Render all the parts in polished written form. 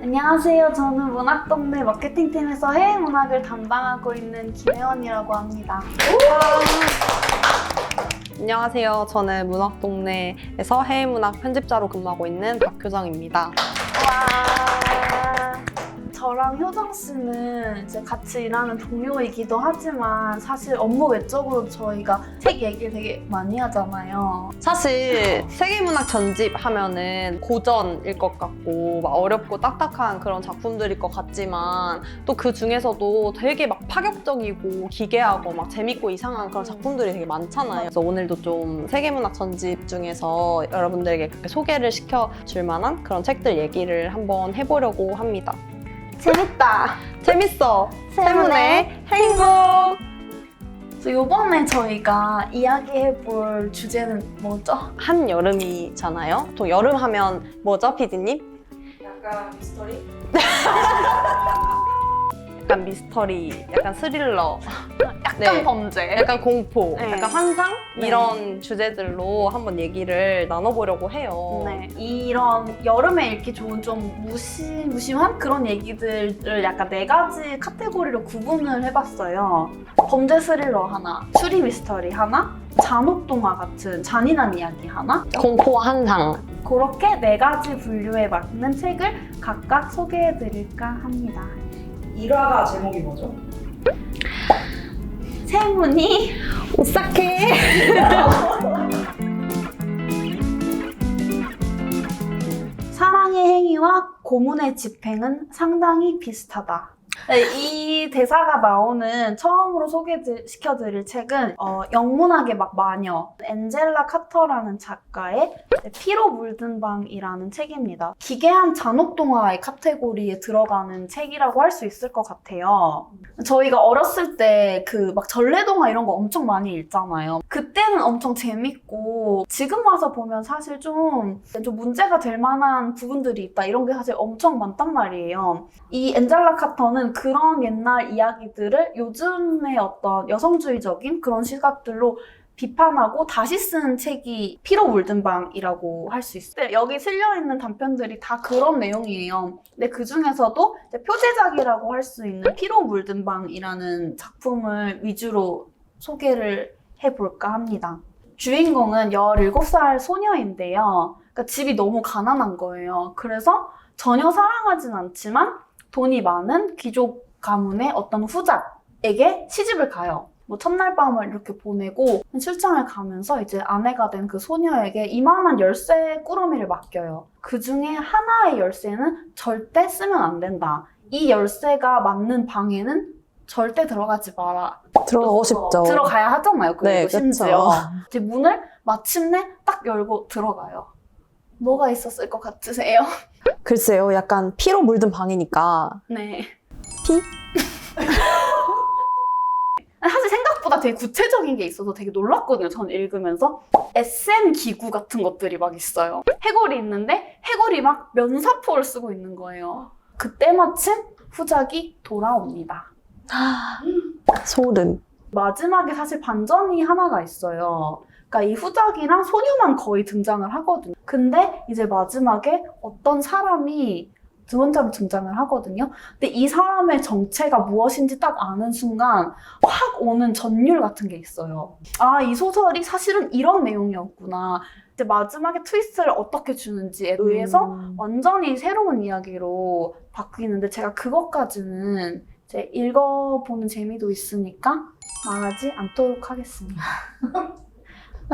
안녕하세요. 저는 문학동네 마케팅팀에서 해외문학을 담당하고 있는 김혜원이라고 합니다. 안녕하세요. 저는 문학동네에서 해외문학 편집자로 근무하고 있는 박효정입니다. 저랑 효정 씨는 이제 같이 일하는 동료이기도 하지만 사실 업무 외적으로 저희가 책 얘기를 되게 많이 하잖아요. 사실 세계문학 전집 하면은 고전일 것 같고 막 어렵고 딱딱한 그런 작품들일 것 같지만 또 그 중에서도 되게 막 파격적이고 기괴하고 막 재밌고 이상한 그런 작품들이 되게 많잖아요. 그래서 오늘도 좀 세계문학 전집 중에서 여러분들에게 소개를 시켜줄 만한 그런 책들 얘기를 한번 해보려고 합니다. 재밌다. 재밌어. 세문의 행복. 그래서 이번에 저희가 이야기해볼 주제는 뭐죠? 한여름이잖아요. 보통 여름 하면 뭐죠, 피디님? 약간 미스터리? 약간 미스터리, 약간 스릴러, 약간 네. 범죄. 약간 공포, 네. 약간 환상? 네. 이런 주제들로 한번 얘기를 나눠보려고 해요. 네, 이런 여름에 읽기 좋은 좀 무심한 그런 얘기들을 약간 4가지 카테고리로 구분을 해봤어요. 범죄 스릴러 하나, 추리 미스터리 하나, 잔혹동화 같은 잔인한 이야기 하나, 공포 환상. 그렇게 4가지 분류에 맞는 책을 각각 소개해드릴까 합니다. 1화가 제목이 뭐죠? 세문이 오싹해. 사랑의 행위와 고문의 집행은 상당히 비슷하다. 네, 이 대사가 나오는 처음으로 소개시켜드릴 책은 영문학의 막 마녀 엔젤라 카터라는 작가의 피로 물든 방이라는 책입니다. 기괴한 잔혹동화의 카테고리에 들어가는 책이라고 할 수 있을 것 같아요. 저희가 어렸을 때 그 막 전래동화 이런 거 엄청 많이 읽잖아요. 그때는 엄청 재밌고 지금 와서 보면 사실 좀 문제가 될 만한 부분들이 있다 이런 게 사실 엄청 많단 말이에요. 이 엔젤라 카터는 그런 옛날 이야기들을 요즘의 어떤 여성주의적인 그런 시각들로 비판하고 다시 쓴 책이 피로 물든 방이라고 할 수 있어요. 여기 실려있는 단편들이 다 그런 내용이에요. 근데 그 중에서도 표제작이라고 할 수 있는 피로 물든 방이라는 작품을 위주로 소개를 해볼까 합니다. 주인공은 17살 소녀인데요. 그러니까 집이 너무 가난한 거예요. 그래서 전혀 사랑하진 않지만 돈이 많은 귀족 가문의 어떤 후작에게 시집을 가요. 뭐 첫날 밤을 이렇게 보내고 출장을 가면서 이제 아내가 된 그 소녀에게 이만한 열쇠 꾸러미를 맡겨요. 그 중에 하나의 열쇠는 절대 쓰면 안 된다. 이 열쇠가 맞는 방에는 절대 들어가지 마라. 들어가고 싶죠. 들어가야 하잖아요. 그리고 네, 심지어. 그쵸. 이제 문을 마침내 딱 열고 들어가요. 뭐가 있었을 것 같으세요? 글쎄요, 약간 피로 물든 방이니까. 네. 피? 사실 생각보다 되게 구체적인 게 있어서 되게 놀랐거든요. 저는 읽으면서. SM 기구 같은 것들이 막 있어요. 해골이 있는데 해골이 막 면사포를 쓰고 있는 거예요. 그때 마침 후작이 돌아옵니다. 소름. 마지막에 사실 반전이 하나가 있어요. 그러니까 이 후작이랑 소녀만 거의 등장을 하거든요. 근데 이제 마지막에 어떤 사람이 두 번째로 등장을 하거든요. 근데 이 사람의 정체가 무엇인지 딱 아는 순간 확 오는 전율 같은 게 있어요. 아, 이 소설이 사실은 이런 내용이었구나. 이제 마지막에 트위스트를 어떻게 주는지에 의해서 완전히 새로운 이야기로 바뀌는데 제가 그것까지는 이제 읽어보는 재미도 있으니까 말하지 않도록 하겠습니다.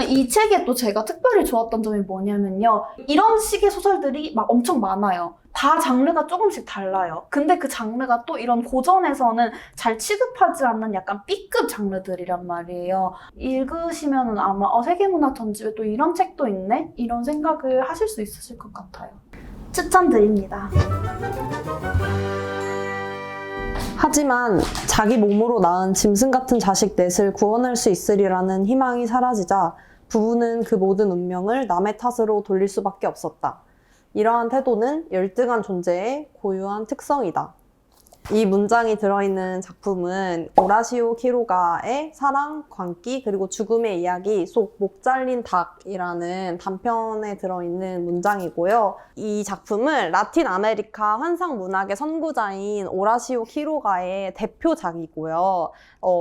이 책에 또 제가 특별히 좋았던 점이 뭐냐면요. 이런 식의 소설들이 막 엄청 많아요. 다 장르가 조금씩 달라요. 근데 그 장르가 또 이런 고전에서는 잘 취급하지 않는 약간 B급 장르들이란 말이에요. 읽으시면 아마 세계문학 전집에 또 이런 책도 있네? 이런 생각을 하실 수 있으실 것 같아요. 추천드립니다. 하지만 자기 몸으로 낳은 짐승 같은 자식 넷을 구원할 수 있으리라는 희망이 사라지자 부부는 그 모든 운명을 남의 탓으로 돌릴 수밖에 없었다. 이러한 태도는 열등한 존재의 고유한 특성이다. 이 문장이 들어있는 작품은 오라시오 키로가의 사랑, 광기, 그리고 죽음의 이야기 속 목 잘린 닭이라는 단편에 들어있는 문장이고요. 이 작품은 라틴 아메리카 환상 문학의 선구자인 오라시오 키로가의 대표작이고요.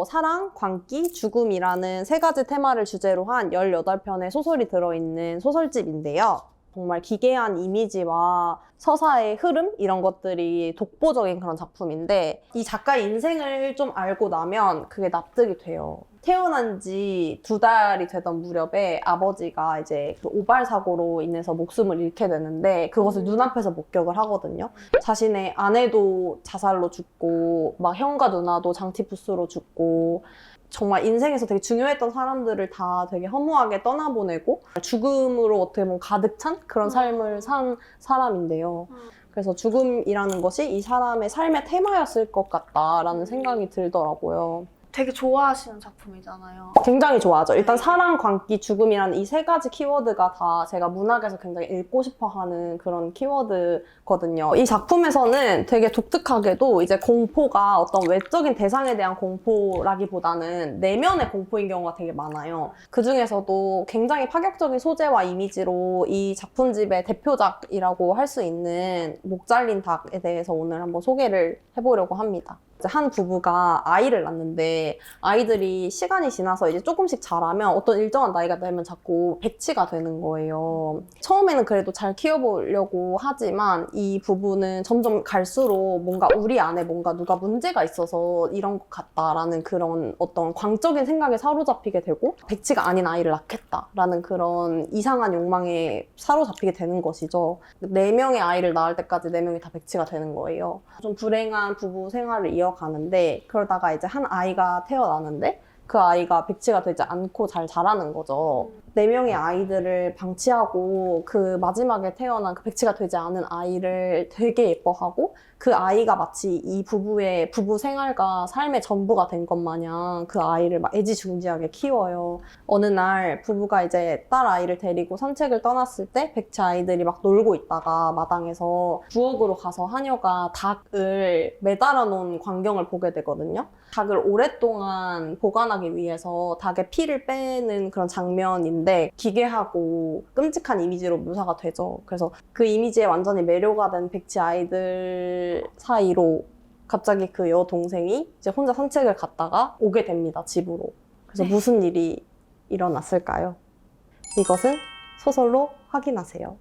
사랑, 광기, 죽음이라는 세 가지 테마를 주제로 한 18편의 소설이 들어있는 소설집인데요. 정말 기괴한 이미지와 서사의 흐름 이런 것들이 독보적인 그런 작품인데 이 작가의 인생을 좀 알고 나면 그게 납득이 돼요. 태어난 지 2달이 되던 무렵에 아버지가 이제 그 오발 사고로 인해서 목숨을 잃게 되는데 그것을 눈앞에서 목격을 하거든요. 자신의 아내도 자살로 죽고 막 형과 누나도 장티푸스로 죽고 정말 인생에서 되게 중요했던 사람들을 다 되게 허무하게 떠나보내고 죽음으로 어떻게 보면 가득 찬 그런 삶을 산 사람인데요. 그래서 죽음이라는 것이 이 사람의 삶의 테마였을 것 같다라는 생각이 들더라고요. 되게 좋아하시는 작품이잖아요. 굉장히 좋아하죠. 일단 사랑, 광기, 죽음이라는 이 세 가지 키워드가 다 제가 문학에서 굉장히 읽고 싶어 하는 그런 키워드거든요. 이 작품에서는 되게 독특하게도 이제 공포가 어떤 외적인 대상에 대한 공포라기보다는 내면의 공포인 경우가 되게 많아요. 그 중에서도 굉장히 파격적인 소재와 이미지로 이 작품집의 대표작이라고 할 수 있는 목 잘린 닭에 대해서 오늘 한번 소개를 해보려고 합니다. 한 부부가 아이를 낳는데 아이들이 시간이 지나서 이제 조금씩 자라면 어떤 일정한 나이가 되면 자꾸 백치가 되는 거예요. 처음에는 그래도 잘 키워보려고 하지만 이 부부는 점점 갈수록 뭔가 우리 안에 뭔가 누가 문제가 있어서 이런 것 같다라는 그런 어떤 광적인 생각에 사로잡히게 되고 백치가 아닌 아이를 낳겠다라는 그런 이상한 욕망에 사로잡히게 되는 것이죠. 4명의 아이를 낳을 때까지 4명이 다 백치가 되는 거예요. 좀 불행한 부부 생활을 가는데 그러다가 이제 한 아이가 태어나는데 그 아이가 백치가 되지 않고 잘 자라는 거죠. 4명의 아이들을 방치하고 그 마지막에 태어난 그 백치가 되지 않은 아이를 되게 예뻐하고 그 아이가 마치 이 부부의 부부 생활과 삶의 전부가 된 것 마냥 그 아이를 막 애지중지하게 키워요. 어느 날 부부가 이제 딸 아이를 데리고 산책을 떠났을 때 백치 아이들이 막 놀고 있다가 마당에서 부엌으로 가서 하녀가 닭을 매달아 놓은 광경을 보게 되거든요. 닭을 오랫동안 보관하기 위해서 닭의 피를 빼는 그런 장면인데 기괴하고 끔찍한 이미지로 묘사가 되죠. 그래서 그 이미지에 완전히 매료가 된 백치 아이들 사이로 갑자기 그 여동생이 이제 혼자 산책을 갔다가 오게 됩니다, 집으로. 그래서 무슨 일이 일어났을까요? 이것은 소설로 확인하세요.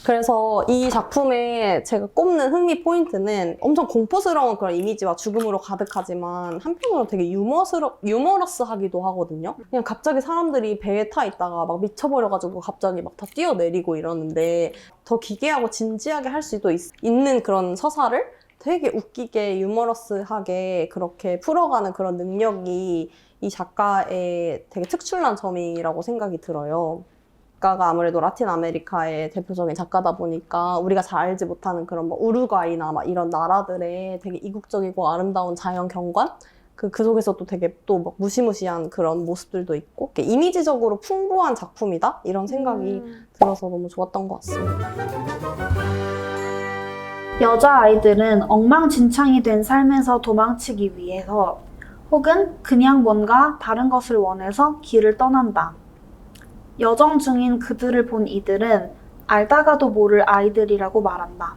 그래서 이 작품에 제가 꼽는 흥미 포인트는 엄청 공포스러운 그런 이미지와 죽음으로 가득하지만 한편으로 되게 유머러스하기도 하거든요. 그냥 갑자기 사람들이 배에 타 있다가 막 미쳐버려가지고 갑자기 막 다 뛰어내리고 이러는데 더 기괴하고 진지하게 할 수도 있는 그런 서사를 되게 웃기게 유머러스하게 그렇게 풀어가는 그런 능력이 이 작가의 되게 특출난 점이라고 생각이 들어요. 작가가 아무래도 라틴 아메리카의 대표적인 작가다 보니까 우리가 잘 알지 못하는 그런 뭐 우루과이나 막 이런 나라들의 되게 이국적이고 아름다운 자연 경관? 그 속에서도 되게 또 막 무시무시한 그런 모습들도 있고 이미지적으로 풍부한 작품이다? 이런 생각이 들어서 너무 좋았던 것 같습니다. 여자아이들은 엉망진창이 된 삶에서 도망치기 위해서 혹은 그냥 뭔가 다른 것을 원해서 길을 떠난다. 여정 중인 그들을 본 이들은 알다가도 모를 아이들이라고 말한다.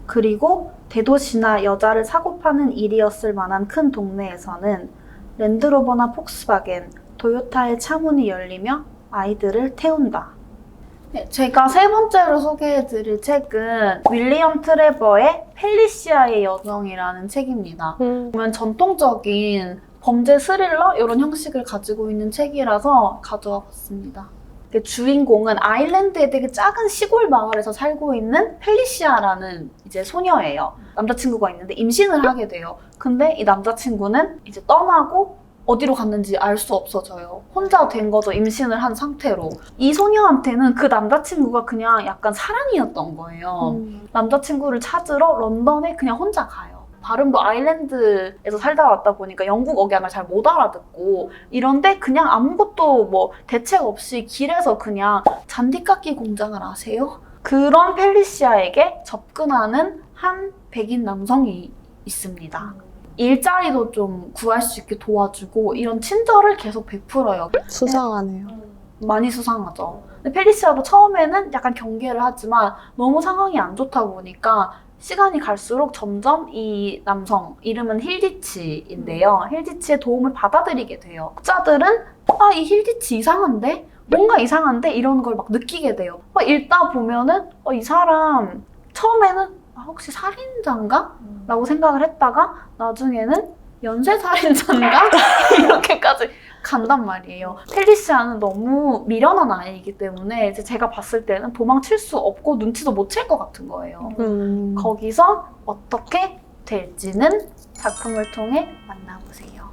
그리고 대도시나 여자를 사고 파는 일이었을 만한 큰 동네에서는 랜드로버나 폭스바겐, 도요타의 차문이 열리며 아이들을 태운다. 제가 3번째로 소개해드릴 책은 윌리엄 트레버의 펠리시아의 여정이라는 책입니다. 보면 전통적인 범죄 스릴러 이런 형식을 가지고 있는 책이라서 가져와 봤습니다. 주인공은 아일랜드의 되게 작은 시골 마을에서 살고 있는 펠리시아라는 이제 소녀예요. 남자친구가 있는데 임신을 하게 돼요. 근데 이 남자친구는 이제 떠나고 어디로 갔는지 알 수 없어져요. 혼자 된 거죠. 임신을 한 상태로. 이 소녀한테는 그 남자친구가 그냥 약간 사랑이었던 거예요. 남자친구를 찾으러 런던에 그냥 혼자 가요. 발음도 아일랜드에서 살다 왔다 보니까 영국 억양을 잘 못 알아듣고 이런데 그냥 아무것도 뭐 대책 없이 길에서 그냥 잔디깎기 공장을 아세요? 그런 펠리시아에게 접근하는 한 백인 남성이 있습니다. 일자리도 좀 구할 수 있게 도와주고 이런 친절을 계속 베풀어요. 수상하네요. 많이 수상하죠. 근데 펠리시아도 처음에는 약간 경계를 하지만 너무 상황이 안 좋다 보니까 시간이 갈수록 점점 이 남성, 이름은 힐디치인데요. 힐디치의 도움을 받아들이게 돼요. 독자들은 이 힐디치 이상한데? 뭔가 이상한데? 이런 걸 막 느끼게 돼요. 읽다 보면은 이 사람 처음에는 혹시 살인자인가? 라고 생각을 했다가 나중에는 연쇄살인자인가? 이렇게까지 간단 말이에요. 펠리시아는 너무 미련한 아이이기 때문에 이제 제가 봤을 때는 도망칠 수 없고 눈치도 못 챌 것 같은 거예요. 거기서 어떻게 될지는 작품을 통해 만나보세요.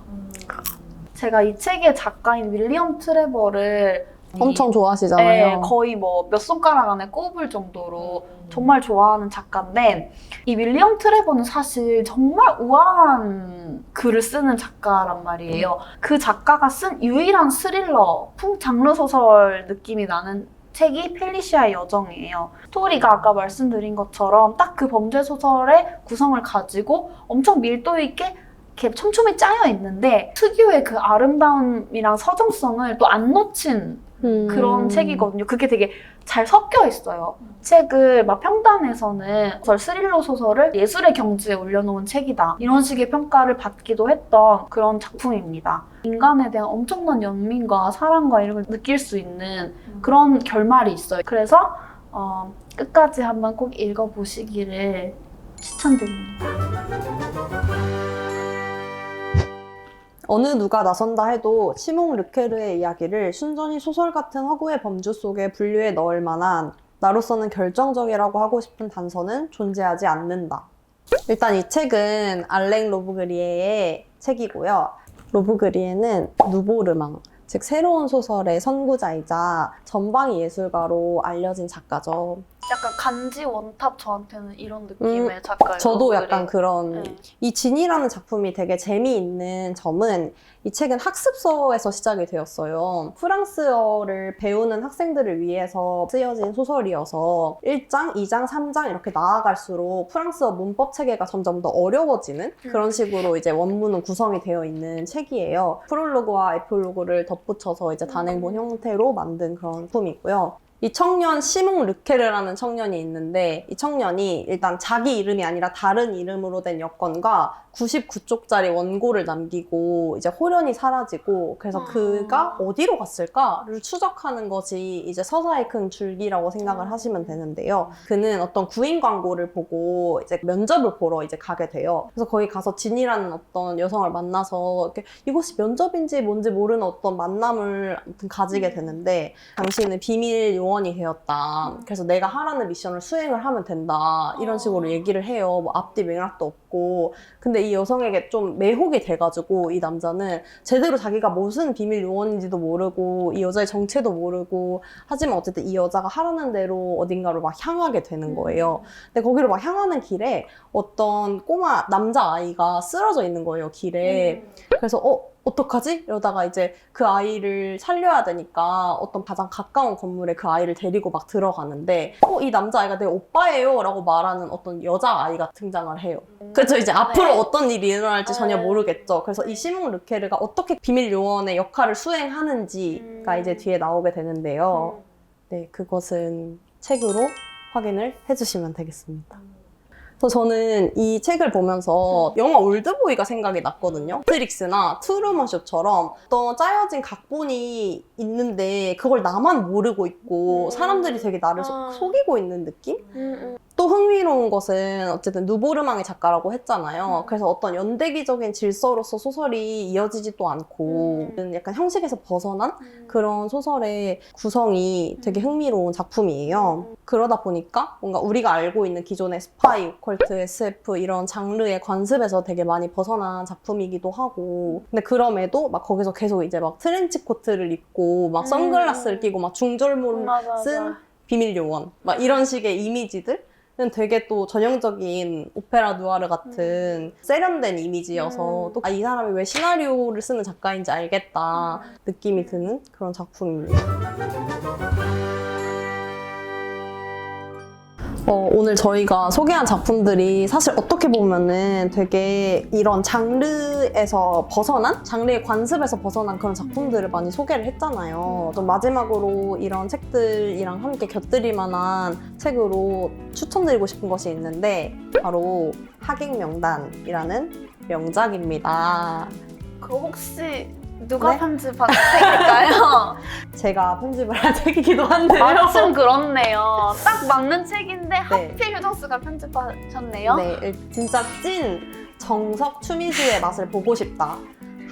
제가 이 책의 작가인 윌리엄 트레버를 엄청 좋아하시잖아요. 네, 거의 뭐 몇 손가락 안에 꼽을 정도로 정말 좋아하는 작가인데 이 윌리엄 트레버는 사실 정말 우아한 글을 쓰는 작가란 말이에요. 그 작가가 쓴 유일한 스릴러, 장르 소설 느낌이 나는 책이 펠리시아의 여정이에요. 스토리가 아까 말씀드린 것처럼 딱 그 범죄 소설의 구성을 가지고 엄청 밀도 있게 이렇게 촘촘히 짜여 있는데 특유의 그 아름다움이랑 서정성을 또 안 놓친 그런 책이거든요. 그게 되게 잘 섞여 있어요. 책을 막 평단에서는 스릴러 소설을 예술의 경지에 올려놓은 책이다. 이런 식의 평가를 받기도 했던 그런 작품입니다. 인간에 대한 엄청난 연민과 사랑과 이런 걸 느낄 수 있는 그런 결말이 있어요. 그래서 끝까지 한번 꼭 읽어보시기를 추천드립니다. 어느 누가 나선다 해도 시몽 르케르의 이야기를 순전히 소설 같은 허구의 범주 속에 분류해 넣을 만한 나로서는 결정적이라고 하고 싶은 단서는 존재하지 않는다. 일단 이 책은 알랭 로브그리에의 책이고요. 로브그리에는 누보르망, 즉 새로운 소설의 선구자이자 전방위 예술가로 알려진 작가죠. 약간 간지 원탑 저한테는 이런 느낌의 작가예요. 저도 약간 그런 네. 이 진이라는 작품이 되게 재미있는 점은 이 책은 학습서에서 시작이 되었어요. 프랑스어를 배우는 학생들을 위해서 쓰여진 소설이어서 1장, 2장, 3장 이렇게 나아갈수록 프랑스어 문법 체계가 점점 더 어려워지는 그런 식으로 이제 원문은 구성이 되어 있는 책이에요. 프롤로그와 에필로그를 덧붙여서 이제 단행본 형태로 만든 그런 작품이고요. 이 청년 시몽 르케르라는 청년이 있는데 이 청년이 일단 자기 이름이 아니라 다른 이름으로 된 여권과 99쪽짜리 원고를 남기고 이제 홀연히 사라지고 그래서 그가 어디로 갔을까를 추적하는 것이 이제 서사의 큰 줄기라고 생각을 하시면 되는데요. 그는 어떤 구인 광고를 보고 이제 면접을 보러 이제 가게 돼요. 그래서 거기 가서 진이라는 어떤 여성을 만나서 이렇게 이것이 면접인지 뭔지 모르는 어떤 만남을 아무튼 가지게 되는데 당신은 비밀 요원이 되었다. 그래서 내가 하라는 미션을 수행을 하면 된다. 이런 식으로 얘기를 해요. 뭐 앞뒤 맥락도 없고. 근데 이 여성에게 좀 매혹이 돼가지고 이 남자는 제대로 자기가 무슨 비밀 요원인지도 모르고 이 여자의 정체도 모르고 하지만 어쨌든 이 여자가 하라는 대로 어딘가로 막 향하게 되는 거예요. 근데 거기로 막 향하는 길에 어떤 꼬마 남자아이가 쓰러져 있는 거예요, 길에. 그래서 어떡하지? 이러다가 이제 그 아이를 살려야 되니까 어떤 가장 가까운 건물에 그 아이를 데리고 막 들어가는데 이 남자아이가 내 오빠예요 라고 말하는 어떤 여자아이가 등장을 해요. 그래서 이제 앞으로 어떤 일이 일어날지 전혀 모르겠죠. 그래서 이 시몽 르케르가 어떻게 비밀 요원의 역할을 수행하는지가 이제 뒤에 나오게 되는데요. 네, 그것은 책으로 확인을 해주시면 되겠습니다. 그래서 저는 이 책을 보면서 영화 올드보이가 생각이 났거든요. 매트릭스나 트루먼 쇼처럼 어떤 짜여진 각본이 있는데 그걸 나만 모르고 있고 사람들이 되게 나를 속이고 있는 느낌? 또 흥미로운 것은 어쨌든 누보르망의 작가라고 했잖아요. 그래서 어떤 연대기적인 질서로서 소설이 이어지지도 않고 약간 형식에서 벗어난 그런 소설의 구성이 되게 흥미로운 작품이에요. 그러다 보니까 뭔가 우리가 알고 있는 기존의 스파이, 오컬트, SF 이런 장르의 관습에서 되게 많이 벗어난 작품이기도 하고 근데 그럼에도 막 거기서 계속 이제 막 트렌치 코트를 입고 막 선글라스를 끼고 막 중절모를 쓴 비밀 요원 막 이런 식의 이미지들 는 되게 또 전형적인 오페라 누아르 같은 세련된 이미지여서 또 이 사람이 왜 시나리오를 쓰는 작가인지 알겠다 느낌이 드는 그런 작품입니다. 오늘 저희가 소개한 작품들이 사실 어떻게 보면은 되게 이런 장르에서 벗어난, 장르의 관습에서 벗어난 그런 작품들을 많이 소개를 했잖아요. 좀 마지막으로 이런 책들이랑 함께 곁들일 만한 책으로 추천드리고 싶은 것이 있는데 바로 하객명단이라는 명작입니다. 그거 혹시 누가 네? 편집한 책일까요? 제가 편집을 한 책이기도 한데요. 마침 그렇네요. 딱 맞는 책인데 네. 하필 효정씨가 편집하셨네요. 네, 진짜 찐 정석 추미즈의 맛을 보고 싶다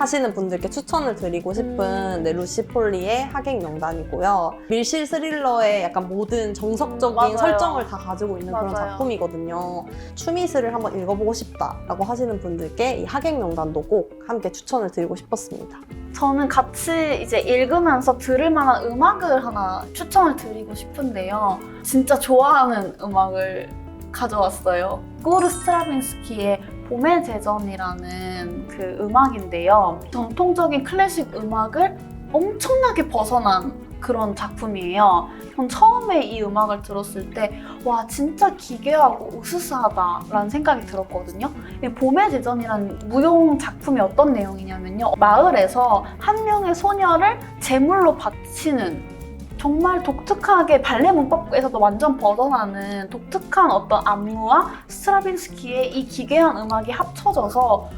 하시는 분들께 추천을 드리고 싶은 네, 루시 폴리의 하객명단이고요. 밀실 스릴러의 약간 모든 정석적인 맞아요. 설정을 다 가지고 있는 그런 맞아요. 작품이거든요. 추미스를 한번 읽어보고 싶다라고 하시는 분들께 이 하객명단도 꼭 함께 추천을 드리고 싶었습니다. 저는 같이 이제 읽으면서 들을 만한 음악을 하나 추천을 드리고 싶은데요. 진짜 좋아하는 음악을 가져왔어요. 고르 스트라빈스키의 봄의 제전이라는 그 음악인데요. 전통적인 클래식 음악을 엄청나게 벗어난 그런 작품이에요. 전 처음에 이 음악을 들었을 때 와 진짜 기괴하고 으스스하다라는 생각이 들었거든요. 이 봄의 제전이라는 무용 작품이 어떤 내용이냐면요. 마을에서 한 명의 소녀를 제물로 바치는 정말 독특하게 발레 문법에서도 완전 벗어나는 독특한 어떤 안무와 스트라빈스키의 이 기괴한 음악이 합쳐져서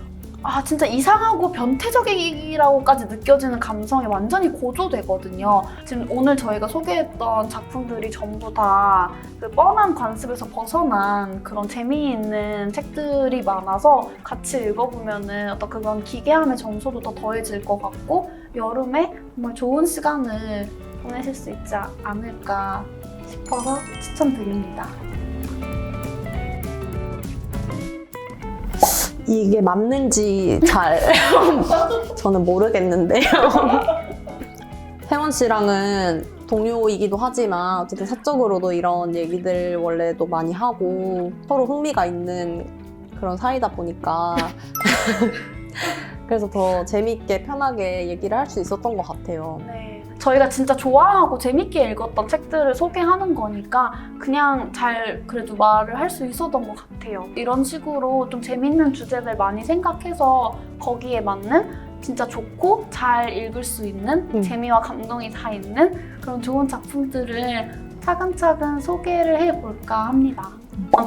진짜 이상하고 변태적이라고까지 느껴지는 감성이 완전히 고조되거든요. 지금 오늘 저희가 소개했던 작품들이 전부 다 그 뻔한 관습에서 벗어난 그런 재미있는 책들이 많아서 같이 읽어보면은 어떤 그런 기괴함의 정서도 더 더해질 것 같고 여름에 정말 좋은 시간을 보내실 수 있지 않을까 싶어서 추천드립니다. 이게 맞는지 잘 저는 모르겠는데요. 혜원 씨랑은 동료이기도 하지만 어쨌든 사적으로도 이런 얘기들 원래도 많이 하고 서로 흥미가 있는 그런 사이다 보니까 그래서 더 재밌게 편하게 얘기를 할 수 있었던 것 같아요. 네. 저희가 진짜 좋아하고 재밌게 읽었던 책들을 소개하는 거니까 그냥 잘 그래도 말을 할 수 있었던 것 같아요. 이런 식으로 좀 재밌는 주제들 많이 생각해서 거기에 맞는 진짜 좋고 잘 읽을 수 있는 재미와 감동이 다 있는 그런 좋은 작품들을 차근차근 소개를 해볼까 합니다.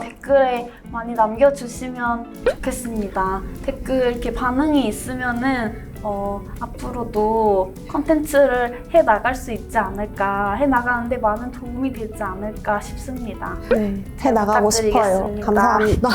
댓글에 많이 남겨주시면 좋겠습니다. 댓글 이렇게 반응이 있으면은 앞으로도 컨텐츠를 해 나갈 수 있지 않을까, 해 나가는데 많은 도움이 되지 않을까 싶습니다. 해 나가고 싶어요. 부탁드리겠습니다. 감사합니다.